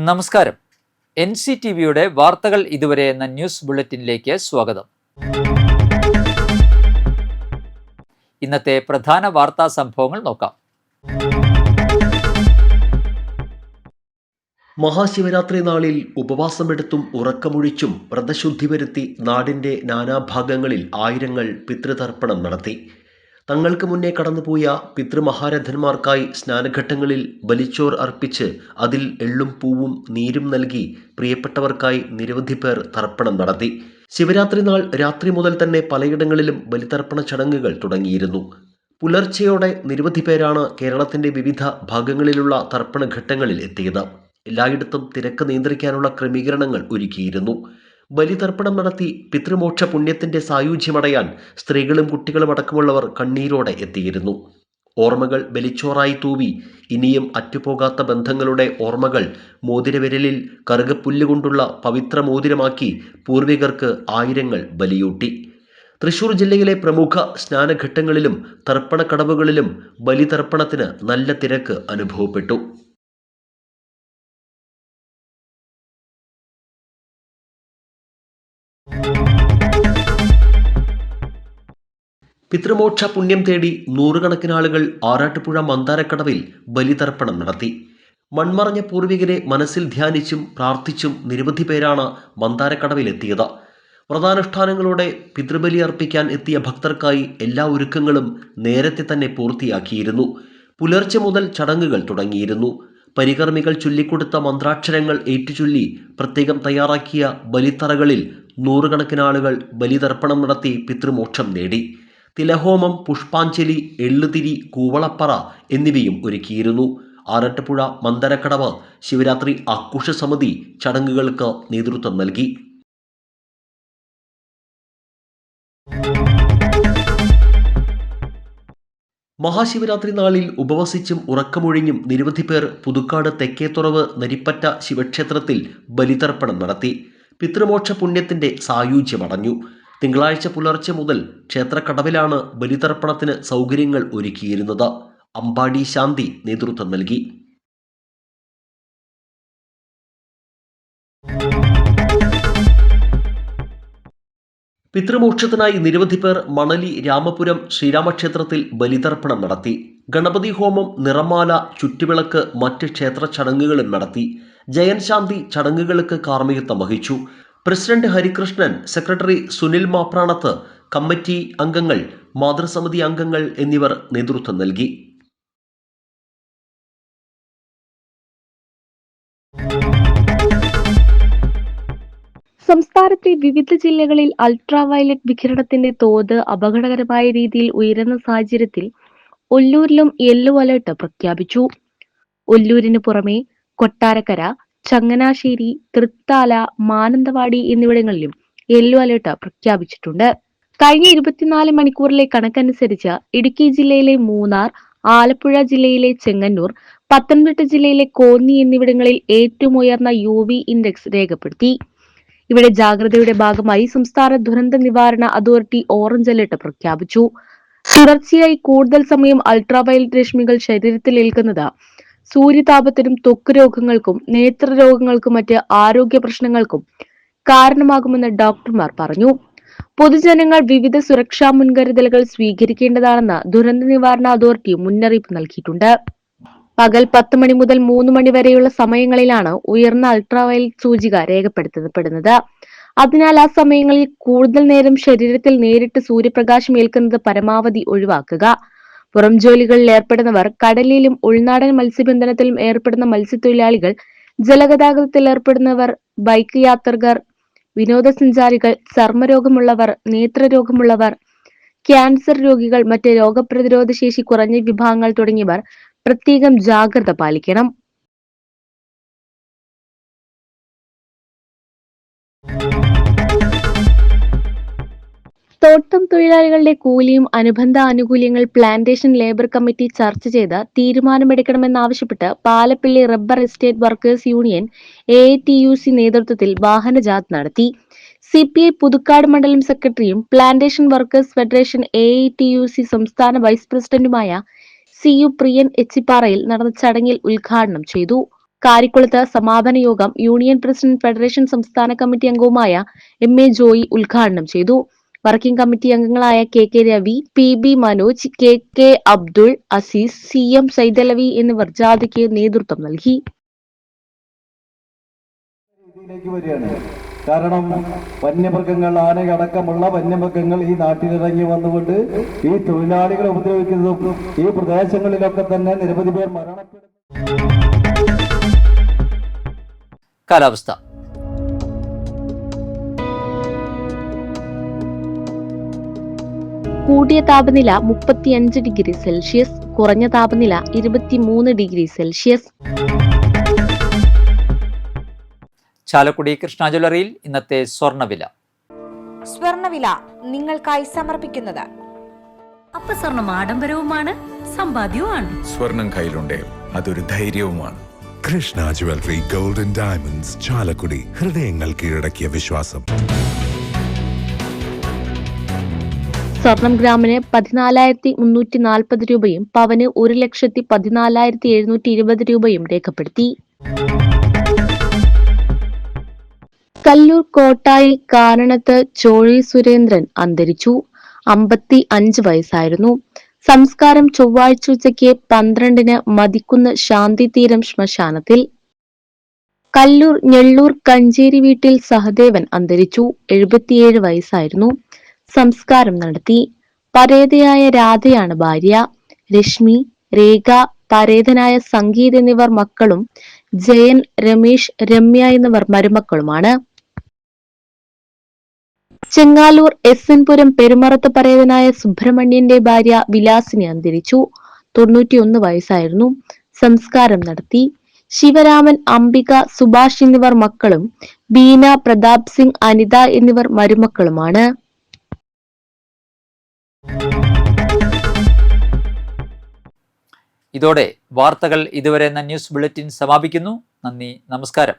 നമസ്കാരം. NCTVയുടെ വാർത്തകൾ ഇതുവരെ എന്ന ന്യൂസ് ബുള്ളറ്റിനിലേക്ക് സ്വാഗതം. ഇന്നത്തെ പ്രധാന വാർത്താ സംഭവങ്ങൾ നോക്കാം. മഹാശിവരാത്രി നാളിൽ ഉപവാസമെടുത്തും ഉറക്കമൊഴിച്ചും വ്രതശുദ്ധി വരുത്തി നാടിൻ്റെ നാനാഭാഗങ്ങളിൽ ആയിരങ്ങൾ പിതൃതർപ്പണം നടത്തി. തങ്ങൾക്ക് മുന്നേ കടന്നുപോയ പിതൃമഹാരഥന്മാർക്കായി സ്നാനഘട്ടങ്ങളിൽ ബലിച്ചോർ അർപ്പിച്ച് അതിൽ എള്ളും പൂവും നീരും നൽകി പ്രിയപ്പെട്ടവർക്കായി നിരവധി പേർ തർപ്പണം നടത്തി. ശിവരാത്രി നാൾ രാത്രി മുതൽ തന്നെ പലയിടങ്ങളിലും ബലിതർപ്പണ ചടങ്ങുകൾ തുടങ്ങിയിരുന്നു. പുലർച്ചെയോടെ നിരവധി പേരാണ് കേരളത്തിൻ്റെ വിവിധ ഭാഗങ്ങളിലുള്ള തർപ്പണ ഘട്ടങ്ങളിൽ എത്തിയത്. എല്ലായിടത്തും തിരക്ക് നിയന്ത്രിക്കാനുള്ള ക്രമീകരണങ്ങൾ ഒരുക്കിയിരുന്നു. ബലിതർപ്പണം നടത്തി പിതൃമോക്ഷ പുണ്യത്തിന്റെ സായുജ്യമടയാൻ സ്ത്രീകളും കുട്ടികളും അടക്കമുള്ളവർ കണ്ണീരോടെ എത്തിയിരുന്നു. ഓർമ്മകൾ ബലിച്ചോറായി തൂവി ഇനിയും അറ്റുപോകാത്ത ബന്ധങ്ങളുടെ ഓർമ്മകൾ മോതിരവിരലിൽ കറുകപ്പുല്ലുകൊണ്ടുള്ള പവിത്ര മോതിരമാക്കി പൂർവികർക്ക് ആയിരങ്ങൾ ബലിയൂട്ടി. തൃശൂർ ജില്ലയിലെ പ്രമുഖ സ്നാനഘട്ടങ്ങളിലും തർപ്പണ കടവുകളിലും ബലിതർപ്പണത്തിന് നല്ല തിരക്ക് അനുഭവപ്പെട്ടു. പിതൃമോക്ഷ പുണ്യം തേടി നൂറുകണക്കിന് ആളുകൾ ആറാട്ടുപുഴ മന്ദാരക്കടവിൽ ബലിതർപ്പണം നടത്തി. മൺമറഞ്ഞ പൂർവികരെ മനസ്സിൽ ധ്യാനിച്ചും പ്രാർത്ഥിച്ചും നിരവധി പേരാണ് മന്ദാരക്കടവിലെത്തിയത്. വ്രതാനുഷ്ഠാനങ്ങളോടെ പിതൃബലി അർപ്പിക്കാൻ എത്തിയ ഭക്തർക്കായി എല്ലാ ഒരുക്കങ്ങളും നേരത്തെ തന്നെ പൂർത്തിയാക്കിയിരുന്നു. പുലർച്ചെ മുതൽ ചടങ്ങുകൾ തുടങ്ങിയിരുന്നു. പരികർമ്മികൾ ചൊല്ലിക്കൊടുത്ത മന്ത്രാക്ഷരങ്ങൾ ഏറ്റുചൊല്ലി പ്രത്യേകം തയ്യാറാക്കിയ ബലിത്തറകളിൽ നൂറുകണക്കിന് ആളുകൾ ബലിതർപ്പണം നടത്തി പിതൃമോക്ഷം നേടി. തിലഹോമം, പുഷ്പാഞ്ജലി, എള്ളുതിരി, കൂവളപ്പറ എന്നിവയും ഒരുക്കിയിരുന്നു. ആറാട്ടുപുഴ മന്ദരക്കടവ് ശിവരാത്രി ആഘോഷ സമിതി ചടങ്ങുകൾക്ക് നേതൃത്വം നൽകി. മഹാശിവരാത്രി നാളിൽ ഉപവസിച്ചും ഉറക്കമൊഴിഞ്ഞും നിരവധി പേർ പുതുക്കാട് തെക്കേത്തുറവ് നരിപ്പറ്റ ശിവക്ഷേത്രത്തിൽ ബലിതർപ്പണം നടത്തി. പിതൃമോക്ഷ പുണ്യത്തിന്റെ സായുജ്യമടഞ്ഞു. തിങ്കളാഴ്ച പുലർച്ചെ മുതൽ ക്ഷേത്രക്കടവിലാണ് ബലിതർപ്പണത്തിന് സൗകര്യങ്ങൾ ഒരുക്കിയിരുന്നത്. അമ്പാടി ശാന്തി നേതൃത്വം നൽകി. പിതൃമോക്ഷത്തിനായി നിരവധി പേർ മണലി രാമപുരം ശ്രീരാമക്ഷേത്രത്തിൽ ബലിതർപ്പണം നടത്തി. ഗണപതി ഹോമം, നിറമാല, ചുറ്റുവിളക്ക്, മറ്റ് ക്ഷേത്ര ചടങ്ങുകളും നടത്തി. ജയൻ ശാന്തി ചടങ്ങുകൾക്ക് കാർമ്മികത്വം വഹിച്ചു. President Harikrishnan, secretary Sunil Mapranath, committee അംഗങ്ങൾ, മാതൃസമിതി അംഗങ്ങൾ എന്നിവർ നേതൃത്വം നൽകി. സംസ്ഥാനത്തെ വിവിധ ജില്ലകളിൽ അൾട്രാ വയലറ്റ് വികിരണത്തിന്റെ തോത് അപകടകരമായ രീതിയിൽ ഉയരുന്ന സാഹചര്യത്തിൽ ഒല്ലൂരിലും യെല്ലോ അലർട്ട് പ്രഖ്യാപിച്ചു. ഒല്ലൂരിന് പുറമെ കൊട്ടാരക്കര, ചങ്ങനാശ്ശേരി, തൃത്താല, മാനന്തവാടി എന്നിവിടങ്ങളിലും യെല്ലോ അലർട്ട് പ്രഖ്യാപിച്ചിട്ടുണ്ട്. കഴിഞ്ഞ 24 മണിക്കൂറിലെ കണക്കനുസരിച്ച് ഇടുക്കി ജില്ലയിലെ മൂന്നാർ, ആലപ്പുഴ ജില്ലയിലെ ചെങ്ങന്നൂർ, പത്തനംതിട്ട ജില്ലയിലെ കോന്നി എന്നിവിടങ്ങളിൽ ഏറ്റവും ഉയർന്ന UV ഇൻഡെക്സ് രേഖപ്പെടുത്തി. ഇവിടെ ജാഗ്രതയുടെ ഭാഗമായി സംസ്ഥാന ദുരന്ത നിവാരണ അതോറിറ്റി ഓറഞ്ച് അലർട്ട് പ്രഖ്യാപിച്ചു. തുടർച്ചയായി കൂടുതൽ സമയം അൾട്രാവയലറ്റ് രശ്മികൾ ശരീരത്തിൽ ഏൽക്കുന്നത് സൂര്യതാപത്തിനും ത്വക്ക് രോഗങ്ങൾക്കും നേത്രരോഗങ്ങൾക്കും മറ്റ് ആരോഗ്യ പ്രശ്നങ്ങൾക്കും കാരണമാകുമെന്ന് ഡോക്ടർമാർ പറഞ്ഞു. പൊതുജനങ്ങൾ വിവിധ സുരക്ഷാ മുൻകരുതലുകൾ സ്വീകരിക്കേണ്ടതാണെന്ന് ദുരന്ത നിവാരണ അതോറിറ്റി മുന്നറിയിപ്പ് നൽകിയിട്ടുണ്ട്. പകൽ 10 മണി മുതൽ 3 മണി വരെയുള്ള സമയങ്ങളിലാണ് ഉയർന്ന അൾട്രാവയലറ്റ് സൂചിക രേഖപ്പെടുത്തപ്പെടുന്നത്. അതിനാൽ ആ സമയങ്ങളിൽ കൂടുതൽ നേരം ശരീരത്തിൽ നേരിട്ട് സൂര്യപ്രകാശം ഏൽക്കുന്നത് പരമാവധി ഒഴിവാക്കുക. പുറം ജോലികളിൽ ഏർപ്പെടുന്നവർ, കടലിലും ഉൾനാടൻ മത്സ്യബന്ധനത്തിലും ഏർപ്പെടുന്ന മത്സ്യത്തൊഴിലാളികൾ, ജലഗതാഗതത്തിൽ ഏർപ്പെടുന്നവർ, ബൈക്ക് യാത്രികർ, വിനോദസഞ്ചാരികൾ, ചർമ്മരോഗമുള്ളവർ, നേത്രരോഗമുള്ളവർ, ക്യാൻസർ രോഗികൾ, മറ്റ് രോഗപ്രതിരോധ ശേഷി കുറഞ്ഞ വിഭാഗങ്ങൾ തുടങ്ങിയവർ പ്രത്യേകം ജാഗ്രത പാലിക്കണം. തോട്ടം തൊഴിലാളികളുടെ കൂലിയും അനുബന്ധ ആനുകൂല്യങ്ങൾ പ്ലാന്റേഷൻ ലേബർ കമ്മിറ്റി ചർച്ച ചെയ്ത് തീരുമാനമെടുക്കണമെന്നാവശ്യപ്പെട്ട് Palappilly rubber estate workers union AITUC നേതൃത്വത്തിൽ വാഹനജാഥ നടത്തി. CPI പുതുക്കാട് മണ്ഡലം സെക്രട്ടറിയും പ്ലാന്റേഷൻ വർക്കേഴ്സ് ഫെഡറേഷൻ AITUC സംസ്ഥാന വൈസ് പ്രസിഡന്റുമായ CU പ്രിയൻ എച്ചിപ്പാറയിൽ നടന്ന ചടങ്ങിൽ ഉദ്ഘാടനം ചെയ്തു. കാരിക്കുളത്ത് സമാപന യോഗം യൂണിയൻ പ്രസിഡന്റ് ഫെഡറേഷൻ സംസ്ഥാന കമ്മിറ്റി അംഗവുമായ MA ജോയി ഉദ്ഘാടനം ചെയ്തു. വർക്കിംഗ് കമ്മിറ്റി അംഗങ്ങളായ KK Ravi, PB Manoj, KK Abdul Aziz, CM Saidalavi എന്നിവർ ജാഥയ്ക്ക് നേതൃത്വം നൽകി. കാരണം വന്യമൃഗങ്ങൾ, ആനയടക്കമുള്ള വന്യമൃഗങ്ങൾ ഈ നാട്ടിലിറങ്ങി വന്നുകൊണ്ട് ഈ തൊഴിലാളികളെ ഉപദ്രവിക്കുന്നതും ഈ പ്രദേശങ്ങളിലൊക്കെ തന്നെ നിരവധി പേർ മരണപ്പെടുന്നു. കാലാവസ്ഥ. കൂടിയ താപനില 35 ഡിഗ്രി സെൽഷ്യസ്, കുറഞ്ഞ താപനില 23 ഡിഗ്രി സെൽഷ്യസ്. ചാലക്കുടി കൃഷ്ണ ജ്വല്ലറിയിൽ ഇന്നത്തെ സ്വർണ്ണവില. സ്വർണ്ണവില നിങ്ങൾക്കായി സമർപ്പിക്കുന്നത് അപ്പസ്വർണം ആഡംബരവുമാണ്, സമ്പാദ്യവുമാണ്. സ്വർണം കയ്യിലുണ്ടേ അതൊരു ധൈര്യവുമാണ്. Krishna jewellery gold and diamonds, Chalakudy. ഹൃദയങ്ങൾ കീഴടക്കിയ വിശ്വാസം. സ്വർണം ഗ്രാമിന് 14,340 രൂപയും പവന് 1,14,720 രൂപയും രേഖപ്പെടുത്തി. കല്ലൂർ കോട്ടായിൽ കാരണത്ത് ചോഴി സുരേന്ദ്രൻ അന്തരിച്ചു. 55 വയസ്സായിരുന്നു. സംസ്കാരം ചൊവ്വാഴ്ച ഉച്ചയ്ക്ക് 12-ന് മതിക്കുന്ന് ശാന്തിതീരം ശ്മശാനത്തിൽ. കല്ലൂർ ഞെള്ളൂർ കഞ്ചേരി വീട്ടിൽ സഹദേവൻ അന്തരിച്ചു. 77 വയസ്സായിരുന്നു. സംസ്കാരം നടത്തി. പരേതയായ രാധയാണ് ഭാര്യ. രശ്മി, രേഖ, പരേതനായ സംഗീത് എന്നിവർ മക്കളും ജയൻ, രമേശ്, രമ്യ എന്നിവർ മരുമക്കളുമാണ്. ചെങ്ങാലൂർ SN പുരം പെരുമറത്ത് പരേതനായ സുബ്രഹ്മണ്യന്റെ ഭാര്യ വിലാസിനി അന്തരിച്ചു. 91 വയസ്സായിരുന്നു. സംസ്കാരം നടത്തി. ശിവരാമൻ, അംബിക, സുഭാഷ് എന്നിവർ മക്കളും ബീന, പ്രതാപ് സിംഗ്, അനിത എന്നിവർ മരുമക്കളുമാണ്. ഇതോടെ വാർത്തകൾ ഇതുവരെ എന്ന ന്യൂസ് ബുള്ളറ്റിൻ സമാപിക്കുന്നു. നന്ദി, നമസ്കാരം.